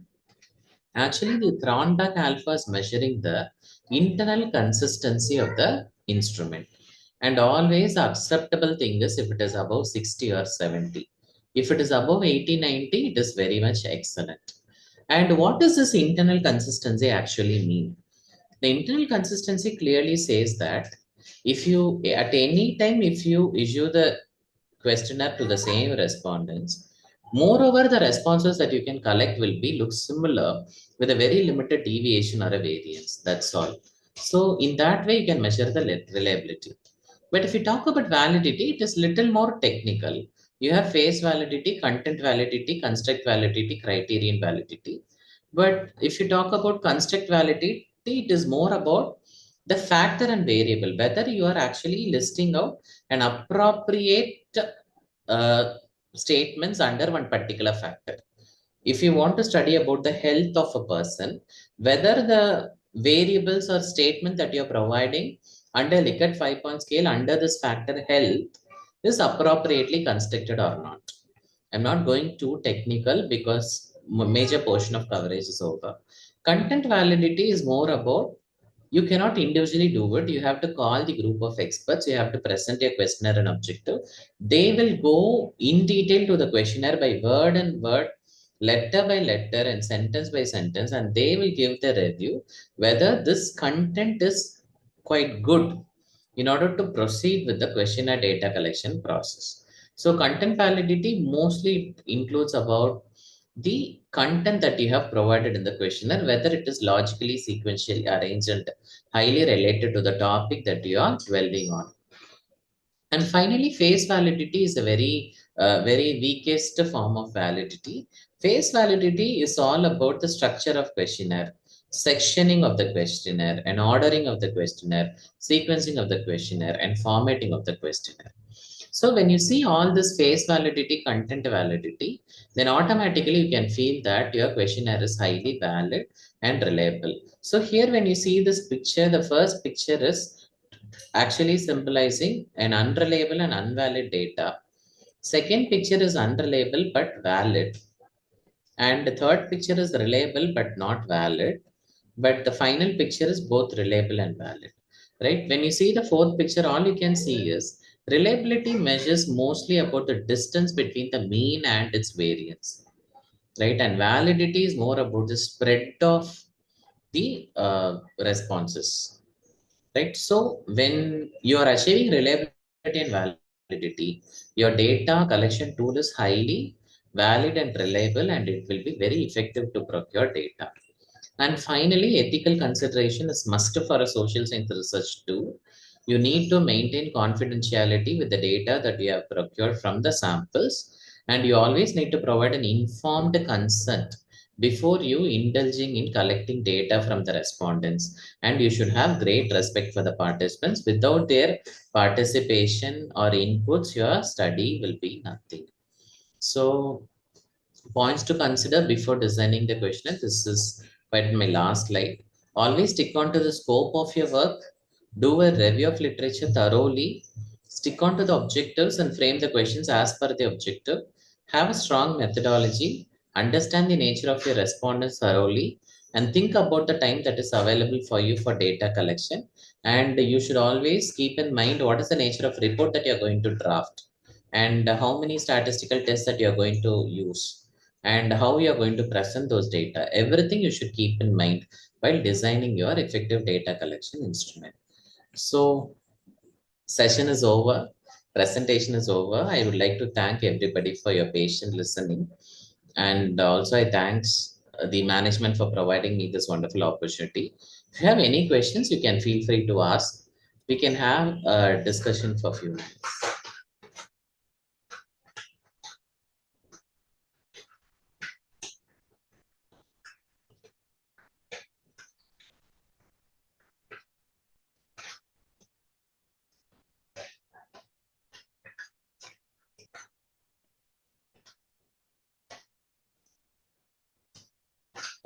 actually the Cronbach alpha is measuring the internal consistency of the instrument. And always acceptable thing is if it is above 60 or 70. If it is above 80, 90, it is very much excellent. And what does this internal consistency actually mean? The internal consistency clearly says that if you, at any time, if you issue the questionnaire to the same respondents, moreover, the responses that you can collect will be look similar with a very limited deviation or a variance. That's all. So in that way, you can measure the reliability. But if you talk about validity, it is little more technical. You have face validity, content validity, construct validity, criterion validity. But if you talk about construct validity, it is more about the factor and variable, whether you are actually listing out an appropriate uh, statements under one particular factor. If you want to study about the health of a person, whether the variables or statement that you're providing under Likert 5-point scale under this factor health is appropriately constructed or not. I'm not going too technical because major portion of coverage is over. Content validity is more about you cannot individually do it. You have to call the group of experts. You have to present a questionnaire and objective. They will go in detail to the questionnaire by word and word, letter by letter, and sentence by sentence, and they will give the review whether this content is quite good in order to proceed with the questionnaire data collection process. So content validity mostly includes about the content that you have provided in the questionnaire, whether it is logically, sequentially arranged and highly related to the topic that you are dwelling on. And finally, face validity is a very weakest form of validity. Face validity is all about the structure of questionnaire, sectioning of the questionnaire, and ordering of the questionnaire, sequencing of the questionnaire, and formatting of the questionnaire. So when you see all this face validity, content validity, then automatically you can feel that your questionnaire is highly valid and reliable. So here when you see this picture, the first picture is actually symbolizing an unreliable and invalid data. Second picture is unreliable but valid. And the third picture is reliable but not valid. But the final picture is both reliable and valid. Right? When you see the fourth picture, all you can see is reliability measures mostly about the distance between the mean and its variance. Right? And validity is more about the spread of the responses. Right? So when you are achieving reliability and validity, your data collection tool is highly valid and reliable, and it will be very effective to procure data. And finally, ethical consideration is must for a social science research too. You need to maintain confidentiality with the data that you have procured from the samples, and you always need to provide an informed consent before you indulging in collecting data from the respondents. And you should have great respect for the participants. Without their participation or inputs, your study will be nothing. So points to consider before designing the questionnaire. This is quite my last slide. Always stick on to the scope of your work. Do a review of literature thoroughly. Stick on to the objectives and frame the questions as per the objective. Have a strong methodology. Understand the nature of your respondents thoroughly. And think about the time that is available for you for data collection. And you should always keep in mind what is the nature of report that you're going to draft and how many statistical tests that you're going to use and how you are going to present those data. Everything you should keep in mind while designing your effective data collection instrument. So session is over, presentation is over. I would like to thank everybody for your patient listening. And also I thanks the management for providing me this wonderful opportunity. If you have any questions, you can feel free to ask. We can have a discussion for a few minutes.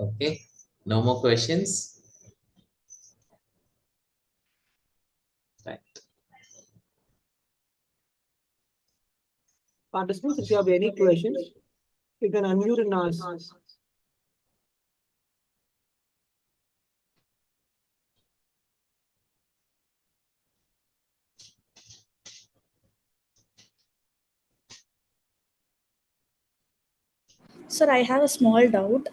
Okay, no more questions. Right. Participants, if you have any questions, you can unmute and ask. Sir, I have a small doubt.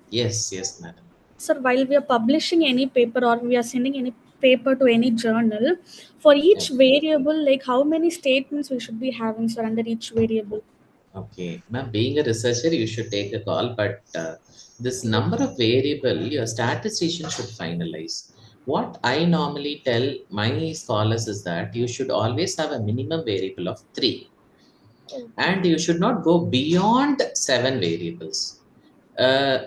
Yes, yes, madam. Sir, while we are publishing any paper or we are sending any paper to any journal, for each variable, like how many statements we should be having, sir, under each variable? Okay, ma'am, being a researcher, you should take a call, but this number of variable, your statistician should finalize. What I normally tell my scholars is that you should always have a minimum variable of 3, and you should not go beyond 7 variables. Uh,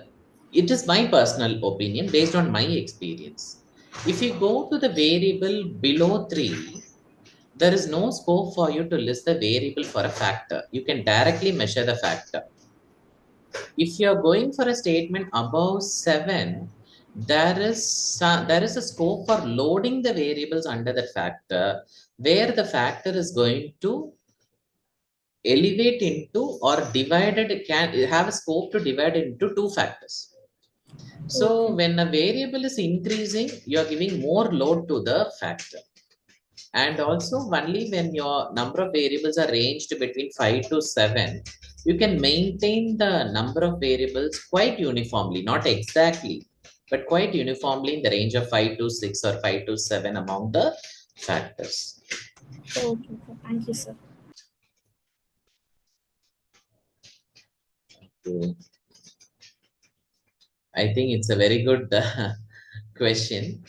it is my personal opinion based on my experience. If you go to the variable below 3, there is no scope for you to list the variable for a factor. You can directly measure the factor. If you're going for a statement above 7, there is a scope for loading the variables under that factor, where the factor is going to elevate into or divided, can have a scope to divide into two factors. So Okay. when a variable is increasing, you are giving more load to the factor. And also only when your number of variables are ranged between 5 to 7, you can maintain the number of variables quite uniformly, not exactly, but quite uniformly in the range of 5 to 6 or 5 to 7 among the factors. Okay, sir. Thank you, sir. Okay. I think it's a very good question.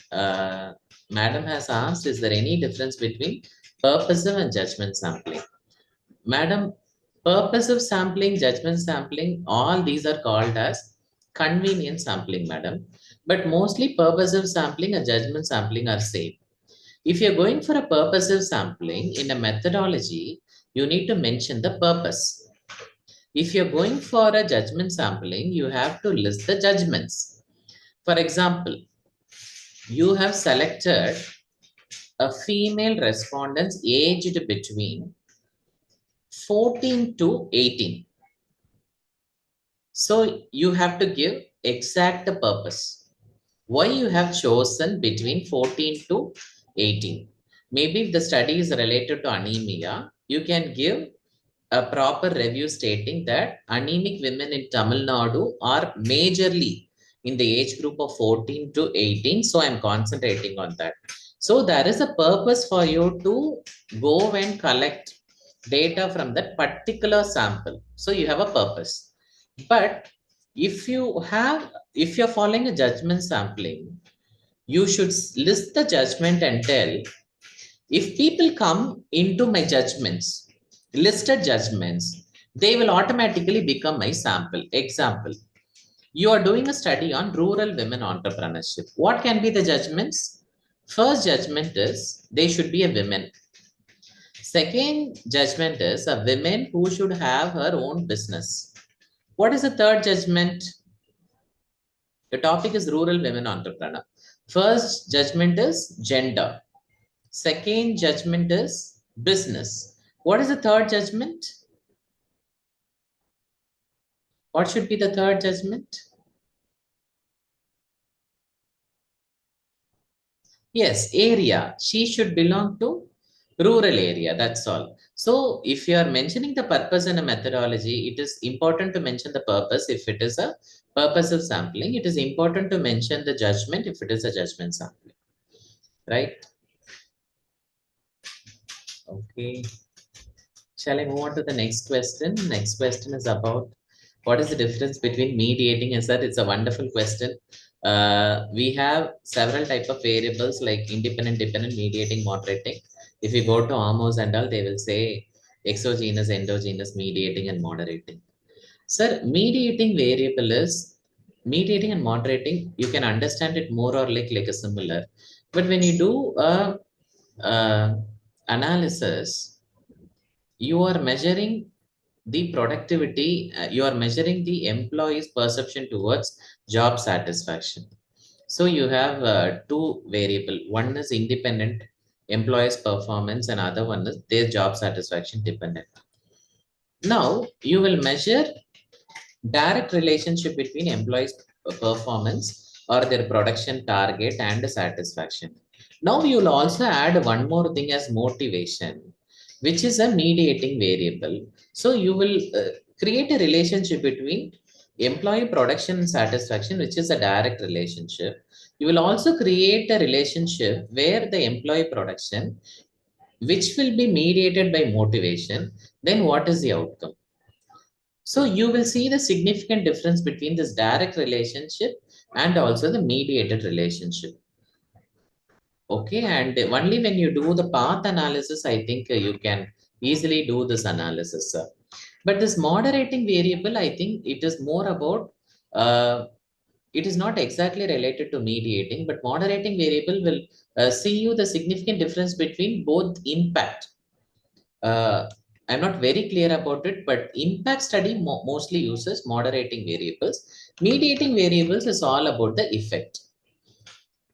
Madam has asked, is there any difference between purposive and judgment sampling? Madam, purposive sampling, judgment sampling, all these are called as convenient sampling, madam. But mostly purposive sampling and judgment sampling are same. If you're going for a purposive sampling in a methodology, you need to mention the purpose. If you're going for a judgment sampling, you have to list the judgments. For example, you have selected a female respondents aged between 14 to 18. So you have to give exact purpose. Why you have chosen between 14 to 18? Maybe if the study is related to anemia, you can give a proper review stating that anemic women in Tamil Nadu are majorly in the age group of 14 to 18. So I'm concentrating on that. So there is a purpose for you to go and collect data from that particular sample. So you have a purpose. But if you're following a judgment sampling, you should list the judgment and tell, if people come into my judgments, listed judgments, they will automatically become my sample. Example, you are doing a study on rural women entrepreneurship. What can be the judgments? First judgment is they should be a woman. Second judgment is a woman who should have her own business. What is the third judgment? The topic is rural women entrepreneur. First judgment is gender. Second judgment is business. What is the third judgment? What should be the third judgment? Yes, area. She should belong to rural area. That's all. So if you are mentioning the purpose in a methodology, it is important to mention the purpose. If it is a purposive sampling, it is important to mention the judgment if it is a judgment sampling. Right? Okay. Shall I move on to the next question? Next question is about what is the difference between mediating and that? It's a wonderful question. We have several type of variables like independent, dependent, mediating, moderating. If you go to Amos and all, they will say exogenous, endogenous, mediating, and moderating. Sir, mediating variable is mediating and moderating. You can understand it more or like a similar, but when you do a analysis, you are measuring the productivity, you are measuring the employee's perception towards job satisfaction. So you have two variable. One is independent employees performance and other one is their job satisfaction dependent. Now you will measure direct relationship between employees performance or their production target and satisfaction. Now you will also add one more thing as motivation, which is a mediating variable. So you will create a relationship between employee production and satisfaction, which is a direct relationship. You will also create a relationship where the employee production, which will be mediated by motivation, then what is the outcome? So you will see the significant difference between this direct relationship and also the mediated relationship. Okay, and only when you do the path analysis, I think you can easily do this analysis. But this moderating variable, I think it is more about it is not exactly related to mediating, but moderating variable will see you the significant difference between both impact. I'm not very clear about it, but impact study mostly uses moderating variables. Mediating variables is all about the effect.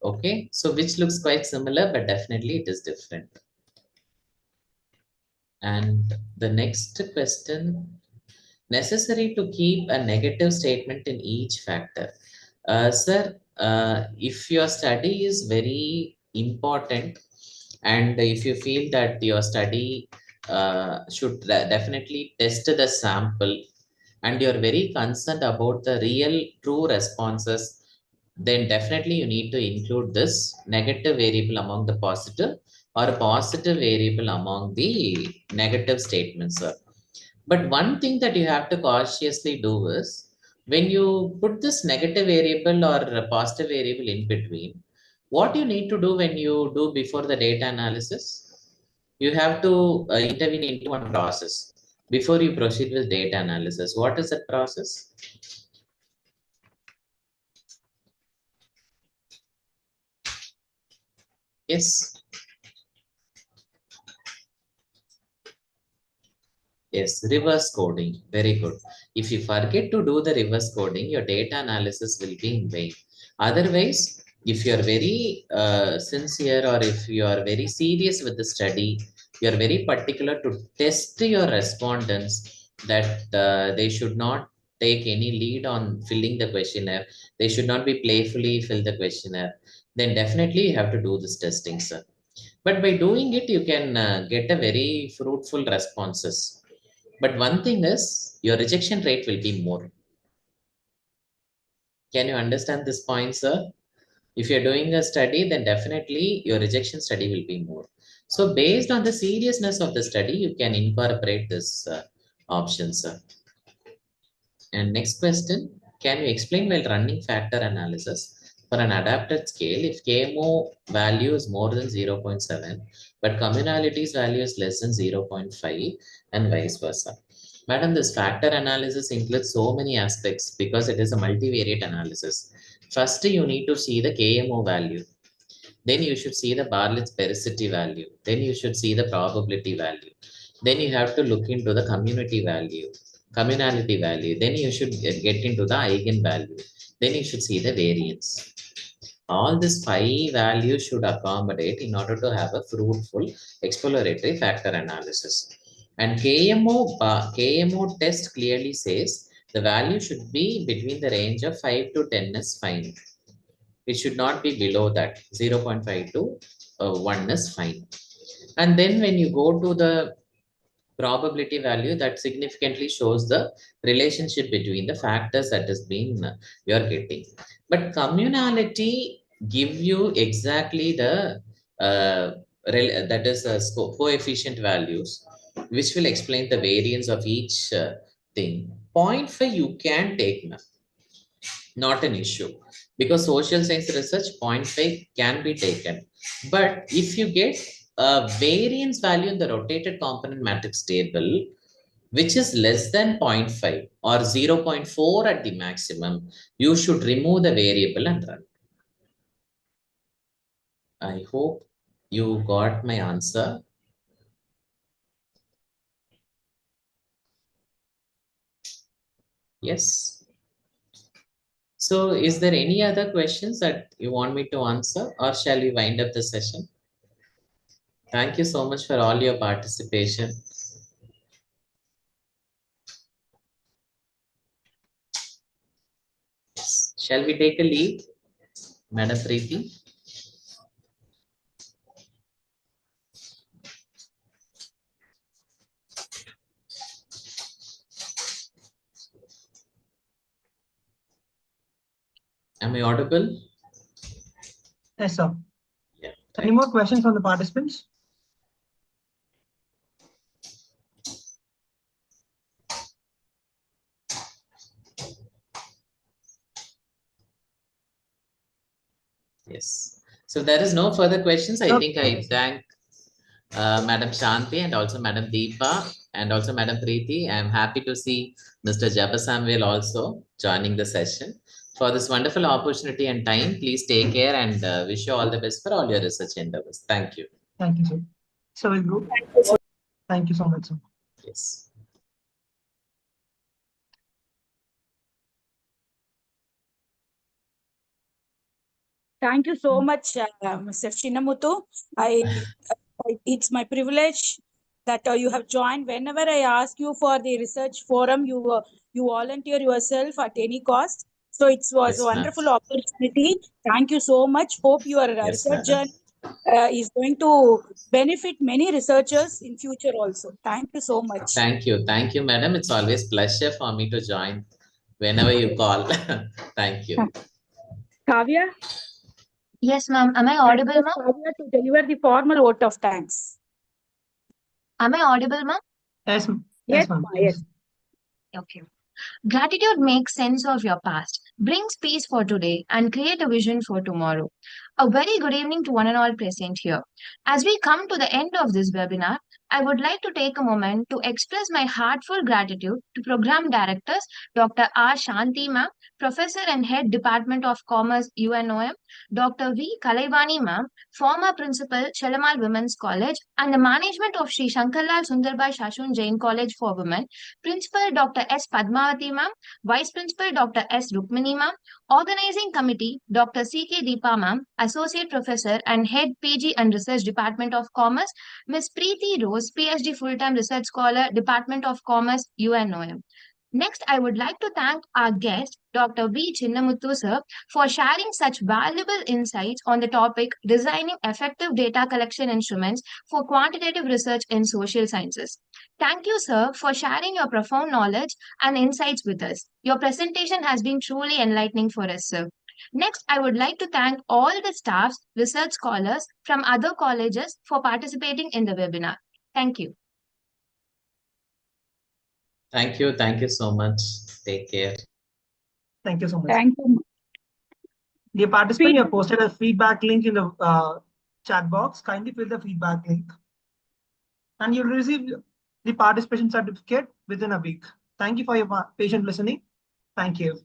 Okay, so which looks quite similar, but definitely it is different. And the next question, necessary to keep a negative statement in each factor. Sir, if your study is very important and if you feel that your study should definitely test the sample and you're very concerned about the real true responses, then definitely you need to include this negative variable among the positive or a positive variable among the negative statements, sir. But one thing that you have to cautiously do is when you put this negative variable or a positive variable in between, what you need to do when you do before the data analysis, you have to intervene into one process before you proceed with data analysis. What is that process? Yes. Yes, reverse coding. Very good. If you forget to do the reverse coding, your data analysis will be in vain. Otherwise, if you are very sincere or if you are very serious with the study, you are very particular to test your respondents that they should not take any lead on filling the questionnaire. They should not be playfully fill the questionnaire. Then definitely you have to do this testing, sir. But by doing it, you can get a very fruitful responses. But one thing is your rejection rate will be more. Can you understand this point, sir? If you're doing a study, then definitely your rejection study will be more. So based on the seriousness of the study, you can incorporate this option, sir. And next question, can you explain while running factor analysis for an adapted scale if KMO value is more than 0.7, but communality's value is less than 0.5 and vice versa? Madam, this factor analysis includes so many aspects because it is a multivariate analysis. First, you need to see the KMO value. Then you should see the Bartlett's sphericity value. Then you should see the probability value. Then you have to look into the community value, communality value. Then you should get into the eigenvalue. Then you should see the variance. All these 5 values should accommodate in order to have a fruitful exploratory factor analysis. And KMO test clearly says the value should be between the range of 5 to 10 is fine. It should not be below that. 0.5 to 1 is fine. And then when you go to the probability value, that significantly shows the relationship between the factors that has been you're getting. But communality give you exactly the that is coefficient values, which will explain the variance of each thing. 0.5 you can take now, not an issue, because social science research 0.5 can be taken. But if you get a variance value in the rotated component matrix table, which is less than 0.5 or 0.4 at the maximum, you should remove the variable and run. I hope you got my answer. Yes. So is there any other questions that you want me to answer, or shall we wind up the session? Thank you so much for all your participation. Shall we take a leave, Madam Preeti? Am I audible? Yes, sir. Yeah. Any more questions from the participants? Yes. So there is no further questions. I Okay. think I thank Madam Shanti and also Madam Deepa and also Madam Preeti. I am happy to see Mr. Jabasamvel also joining the session. for this wonderful opportunity and time. Please take care and wish you all the best for all your research endeavors. Thank you. Thank you, sir. So we'll go. Thank you so much, sir. Yes. Thank you so much, Mr. Chinna. It's my privilege that you have joined. Whenever I ask you for the research forum, you volunteer yourself at any cost. So it was Yes, a ma'am. wonderful opportunity. Thank you so much. Hope your Yes, research madam. journey is going to benefit many researchers in future also. Thank you so much. Thank you. Thank you, madam. It's always pleasure for me to join whenever you call. Thank you. Kavya? Yes, ma'am. Am I audible, ma'am? Kavya to deliver the formal vote of thanks. Am I audible, ma'am? Yes, Yes, ma'am. yes. Okay. Gratitude makes sense of your past, brings peace for today, and create a vision for tomorrow. A very good evening to one and all present here. As we come to the end of this webinar, I would like to take a moment to express my heartfelt gratitude to Program Directors Dr. R. Shanti Ma'am, Professor and Head Department of Commerce UNOM, Dr. V. Kalaivani Ma'am, former Principal Chalamal Women's College, and the management of Sri Shankarlal Sundarbai Shashun Jain College for Women, Principal Dr. S. Padmavati Ma'am, Vice Principal Dr. S. Rukmini Ma'am, Organizing Committee Dr. C.K. Deepa Ma'am, Associate Professor and Head PG and Research Department of Commerce, Ms. Preeti Rose, Ph.D. Full-Time Research Scholar, Department of Commerce, UNOM. Next, I would like to thank our guest, Dr. V. Chinnamuthu sir, for sharing such valuable insights on the topic designing effective data collection instruments for quantitative research in social sciences. Thank you, sir, for sharing your profound knowledge and insights with us. Your presentation has been truly enlightening for us, sir. Next, I would like to thank all the staffs, research scholars from other colleges for participating in the webinar. Thank you. Thank you. Thank you so much. Take care. Thank you so much. Thank you. Dear participant, you have posted a feedback link in the chat box. Kindly fill the feedback link, and you'll receive the participation certificate within a week. Thank you for your patient listening. Thank you.